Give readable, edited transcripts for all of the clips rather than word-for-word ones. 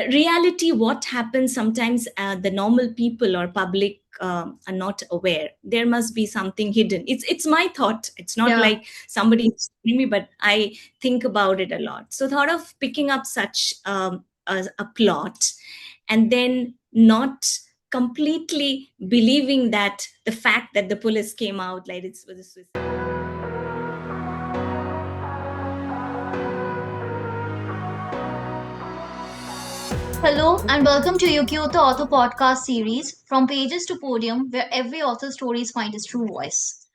reality, what happens sometimes, the normal people or public are not aware. There must be something hidden. It's my thought. It's not like somebody is telling me, but I think about it a lot. So thought of picking up such a plot, and then not completely believing that the fact that the police came out like it was a suicide. Hello and welcome to Ukiyoto Author Podcast series, From Pages to Podium, where every author's stories find its true voice.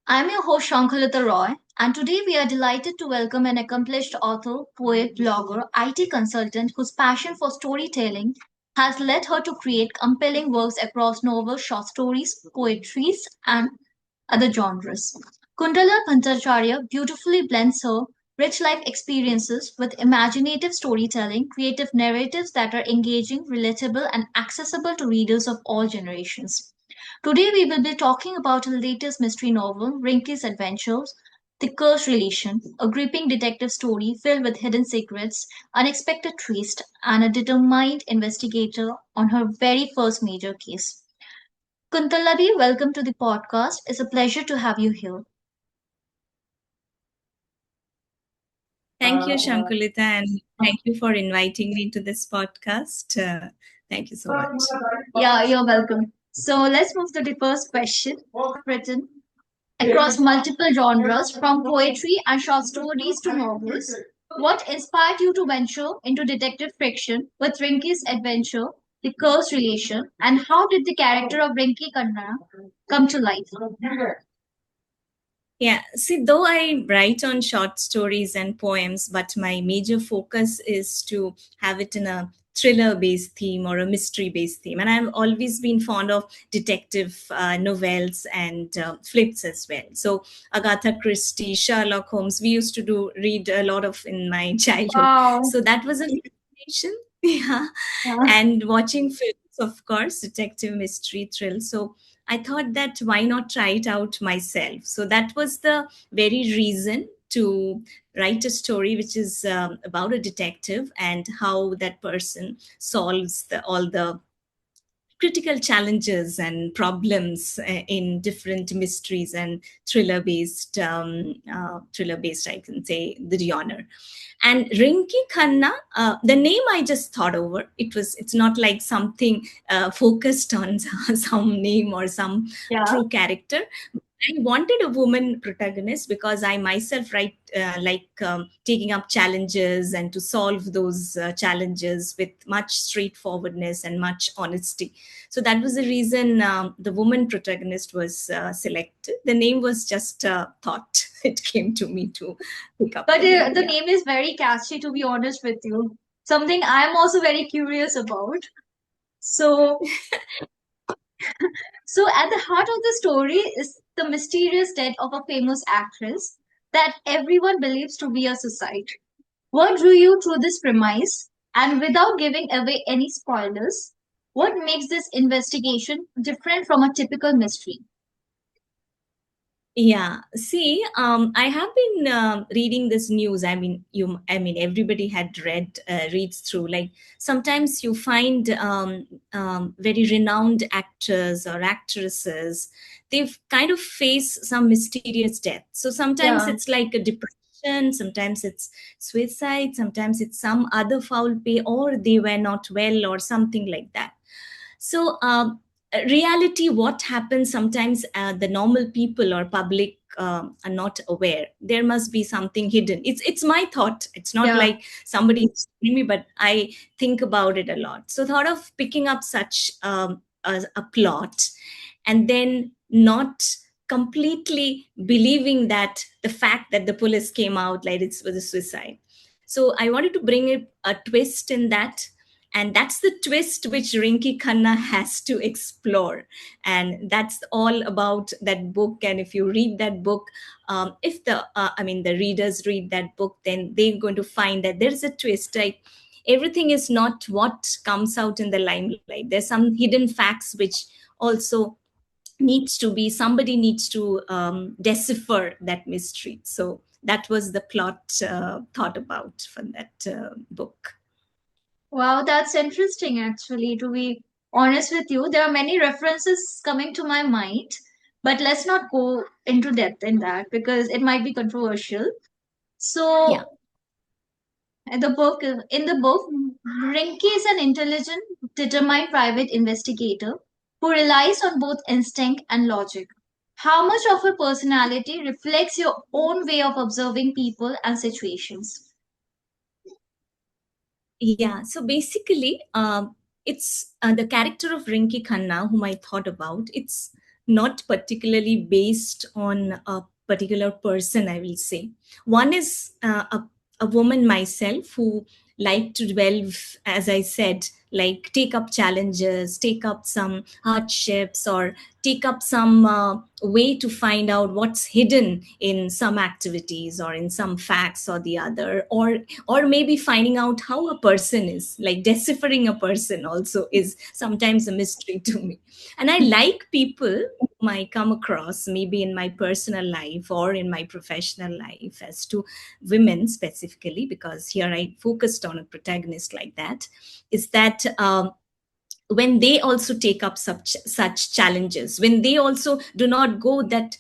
I'm your host Shankhalata Roy, and today we are delighted to welcome an accomplished author, poet, blogger, IT consultant whose passion for storytelling has led her to create compelling works across novels, short stories, poetries, and other genres. Kuntala Bhattacharya beautifully blends her rich life experiences with imaginative storytelling, creative narratives that are engaging, relatable, and accessible to readers of all generations. Today, we will be talking about her latest mystery novel, Rinky's Adventures, The Cursed Relation, a gripping detective story filled with hidden secrets, unexpected twists, and a determined investigator on her very first major case. Kuntalabi, welcome to the podcast. It's a pleasure to have you here. Thank you, Shankulita, and thank you for inviting me to this podcast. Thank you so much. Yeah, you're welcome. So let's move to the first question. Written across multiple genres, from poetry and short stories to novels, what inspired you to venture into detective fiction with Rinky's Adventure, The Cursed Relation, and how did the character of Rinky Kanna come to life? Yeah, see, though I write on short stories and poems, but my major focus is to have it in a thriller based theme or a mystery based theme. And I've always been fond of detective novels and flips as well. So, Agatha Christie, Sherlock Holmes, we used to read a lot of in my childhood. Wow. So, that was a fascination. Yeah. Yeah. And watching films, of course, detective mystery thrill. So, I thought that why not try it out myself? So that was the very reason to write a story which is about a detective and how that person solves all the critical challenges and problems in different mysteries and thriller based, I can say, the genre. And Rinky Khanna, the name I just thought over. It's not like something focused on some name or some true character. I wanted a woman protagonist because I myself write taking up challenges and to solve those challenges with much straightforwardness and much honesty. So that was the reason the woman protagonist was selected. The name was just thought. It came to me to pick up. But the name is very catchy, to be honest with you. Something I'm also very curious about. So, so at the heart of the story is the mysterious death of a famous actress that everyone believes to be a suicide. What drew you to this premise? And without giving away any spoilers, what makes this investigation different from a typical mystery? Yeah, see, I have been reading this news. I mean, everybody had reads through. Like sometimes you find very renowned actors or actresses, they've kind of face some mysterious death. So sometimes Yeah. it's like a depression, sometimes it's suicide, sometimes it's some other foul play, or they were not well, or something like that. So reality, what happens sometimes, the normal people or public are not aware. There must be something hidden. It's my thought. It's not like somebody is telling me, but I think about it a lot. So thought of picking up such a plot, and then not completely believing that the fact that the police came out like it was a suicide. So I wanted to bring a twist in that, and that's the twist which Rinki Khanna has to explore. And that's all about that book. And if you read that book, if the readers read that book, then they're going to find that there's a twist. Like everything is not what comes out in the limelight. There's some hidden facts which also somebody needs to decipher that mystery. So that was the plot thought about from that book. Wow, that's interesting actually, to be honest with you. There are many references coming to my mind, but let's not go into depth in that because it might be controversial. Yeah. So, in the book, Rinky is an intelligent, determined private investigator who relies on both instinct and logic. How much of her personality reflects your own way of observing people and situations? Yeah, so basically, it's the character of Rinki Khanna, whom I thought about. It's not particularly based on a particular person, I will say. One is a woman myself who like to delve, as I said, like take up challenges, take up some hardships, or take up some way to find out what's hidden in some activities or in some facts or the other, or maybe finding out how a person is, like deciphering a person also is sometimes a mystery to me. And I like people whom I come across, maybe in my personal life or in my professional life, as to women specifically, because here I focused on a protagonist like that, is that when they also take up such challenges, when they also do not go that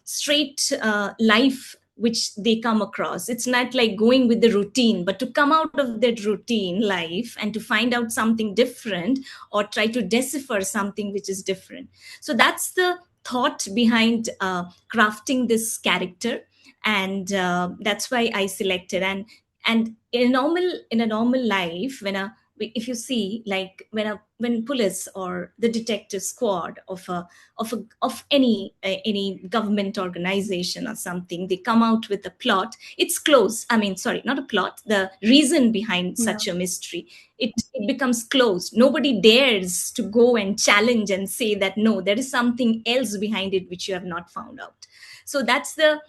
straight life which they come across. It's not like going with the routine, but to come out of that routine life and to find out something different, or try to decipher something which is different. So that's the thought behind crafting this character, and that's why I selected. And in a normal life, if you see, like when police or the detective squad of any government organization or something, they come out with a plot, it's closed. I mean, sorry, not a plot, the reason behind Yeah. such a mystery, it becomes closed. Nobody dares to go and challenge and say that no, there is something else behind it which you have not found out. So that's the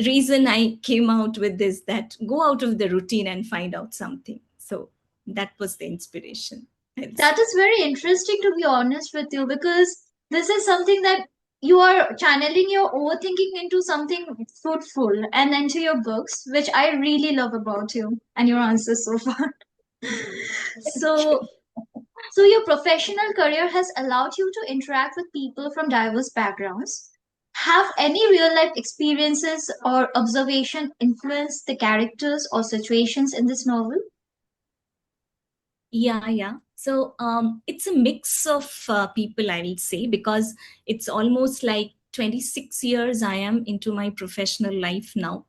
reason I came out with this, that go out of the routine and find out something. So that was the inspiration, I'll That say. is very interesting, to be honest with you, because this is something that you are channeling your overthinking into something fruitful and into your books, which I really love about you and your answers so far. So, so your professional career has allowed you to interact with people from diverse backgrounds. Have any real life experiences or observation influenced the characters or situations in this novel? Yeah, yeah. So it's a mix of people, I will say, because it's almost like 26 years I am into my professional life now.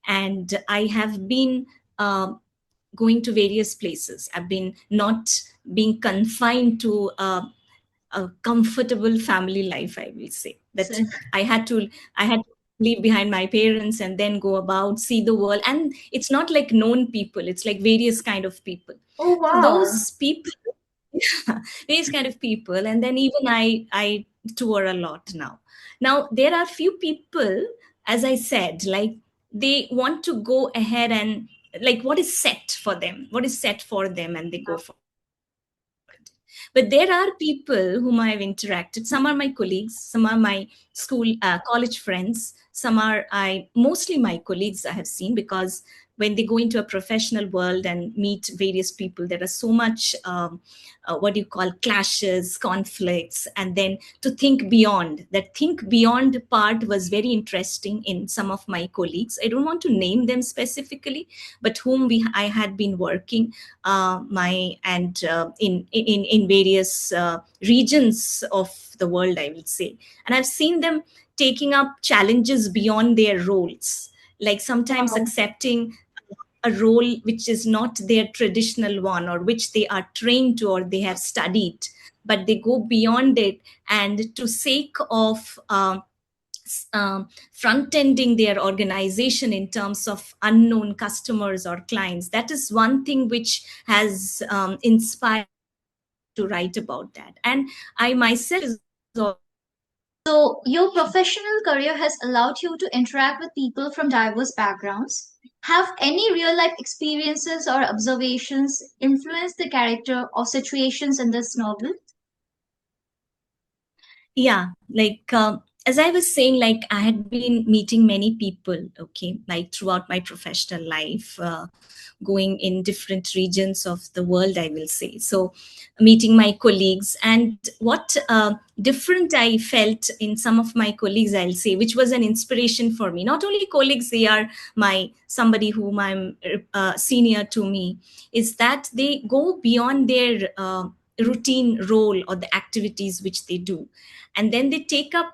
And I have been going to various places. I've been not being confined to a comfortable family life, I will say. That So, I had to leave behind my parents and then go about, see the world. And it's not like known people, it's like various kind of people. oh So wow. those people, various kind of people. And then even I tour a lot now. Now there are few people, as I said, like they want to go ahead and like what is set for them, what is set for them, and they go for it. But there are people whom I have interacted. Some are my colleagues, some are my school college friends, some are I mostly my colleagues I have seen, because when they go into a professional world and meet various people, there are so much what do you call, clashes, conflicts, and then to think beyond. That think beyond part was very interesting in some of my colleagues. I don't want to name them specifically, but whom I had been working my and in various regions of the world, I will say. And I've seen them taking up challenges beyond their roles, like sometimes Wow. accepting a role which is not their traditional one, or which they are trained to or they have studied, but they go beyond it, and to sake of front ending their organization in terms of unknown customers or clients. That is one thing which has inspired me to write about that. And I myself is also So, your professional career has allowed you to interact with people from diverse backgrounds. Have any real life experiences or observations influenced the character or situations in this novel? yeah, like as I was saying, like I had been meeting many people, okay, like throughout my professional life, going in different regions of the world, I will say. So, meeting my colleagues, and what different I felt in some of my colleagues, I'll say, which was an inspiration for me. Not only colleagues, they are my somebody whom I'm senior to me, is that they go beyond their routine role or the activities which they do, and then they take up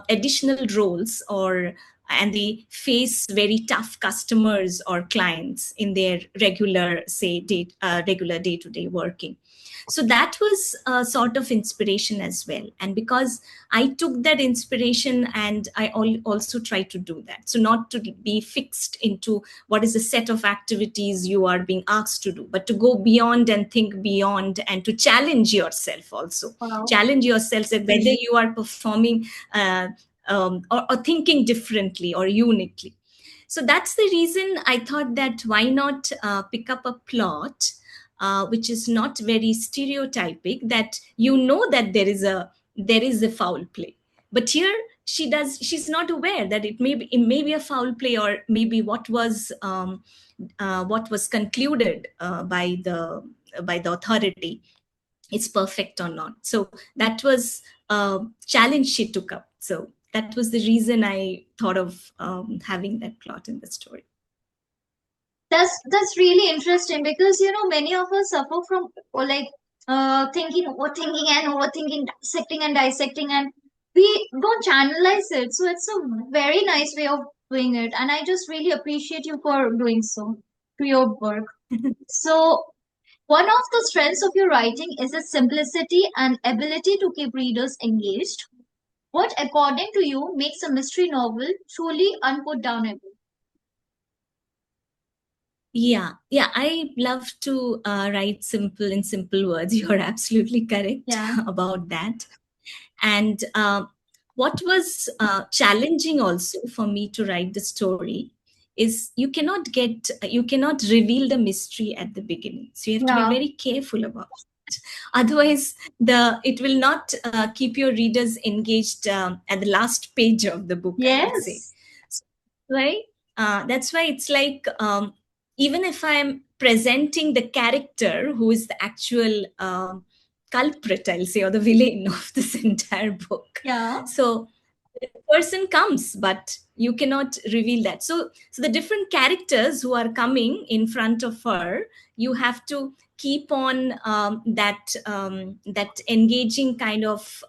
additional roles, or and they face very tough customers or clients in their regular, say, regular day-to-day working. So that was a sort of inspiration as well, and because I took that inspiration, and I also try to do that, so not to be fixed into what is a set of activities you are being asked to do, but to go beyond and think beyond, and to challenge yourself also. Wow. Challenge yourself that whether you are performing or thinking differently or uniquely. So that's the reason I thought that why not pick up a plot which is not very stereotypic, that you know that there is a foul play, but here she's not aware that it may be a foul play, or maybe what was concluded by the authority is perfect or not. So that was a challenge she took up. So that was the reason I thought of having that plot in the story. That's really interesting because many of us suffer from or like thinking, overthinking, and overthinking, dissecting and dissecting, and we don't channelize it. So it's a very nice way of doing it, and I just really appreciate you for doing so to your work. So one of the strengths of your writing is its simplicity and ability to keep readers engaged. What, according to you, makes a mystery novel truly unputdownable? Yeah, I love to write simple in simple words. You're absolutely correct Yeah. about that. And what was challenging also for me to write the story is you cannot reveal the mystery at the beginning. So you have to be Yeah. very careful about it. Otherwise, it will not keep your readers engaged at the last page of the book, I would say. Yes. So, right? That's why it's like even if I'm presenting the character who is the actual culprit, I'll say, or the villain of this entire book. Yeah. So the person comes, but you cannot reveal that. So the different characters who are coming in front of her, you have to keep on that engaging kind of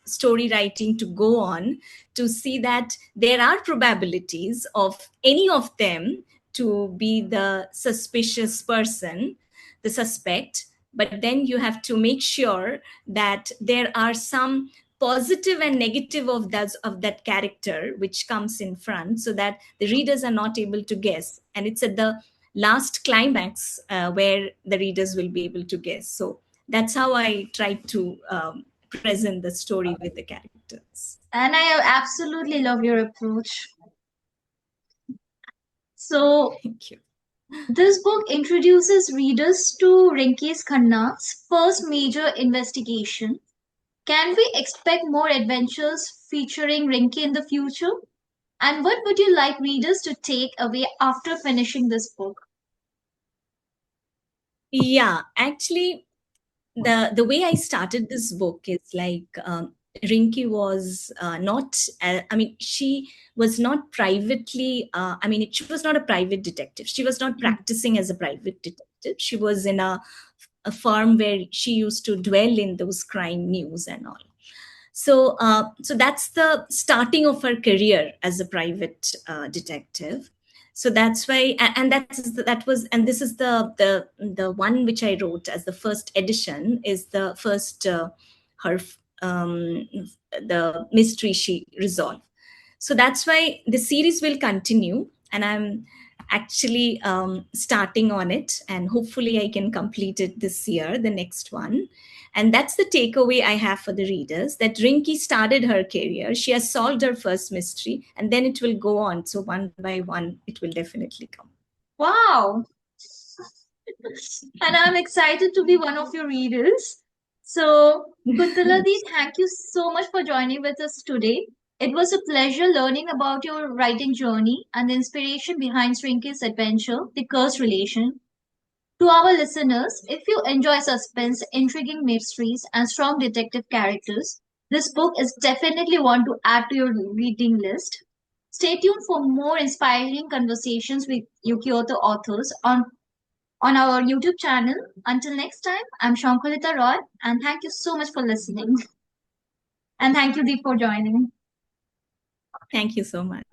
story writing to go on, to see that there are probabilities of any of them to be the suspicious person, the suspect, but then you have to make sure that there are some positive and negative of that character which comes in front, so that the readers are not able to guess, and it's at the last climax where the readers will be able to guess. So that's how I try to present the story with the characters. And I absolutely love your approach. So, Thank you. this book introduces readers to Rinky Khanna's first major investigation. Can we expect more adventures featuring Rinky in the future? And what would you like readers to take away after finishing this book? Yeah, actually, the way I started this book is like Rinky was not. I mean, she was not privately. She was not a private detective. She was not practicing as a private detective. She was in a firm where she used to dwell in those crime news and all. So that's the starting of her career as a private detective. So that's why, and that was, and this is the one which I wrote as the first edition, is the first her um, the mystery she resolved. So that's why the series will continue, and I'm actually starting on it, and hopefully I can complete it this year, the next one. And that's the takeaway I have for the readers, that Rinky started her career. She has solved her first mystery, and then it will go on. So one by one, it will definitely come. Wow! And I'm excited to be one of your readers. So, Kuntaladi, thank you so much for joining with us today. It was a pleasure learning about your writing journey and the inspiration behind Rinky's adventure, The Cursed Relation. To our listeners, if you enjoy suspense, intriguing mysteries, and strong detective characters, this book is definitely one to add to your reading list. Stay tuned for more inspiring conversations with Ukiyoto authors on our YouTube channel. Until next time, I'm Shankalita Roy, and thank you so much for listening. And thank you, Deep, for joining. Thank you so much.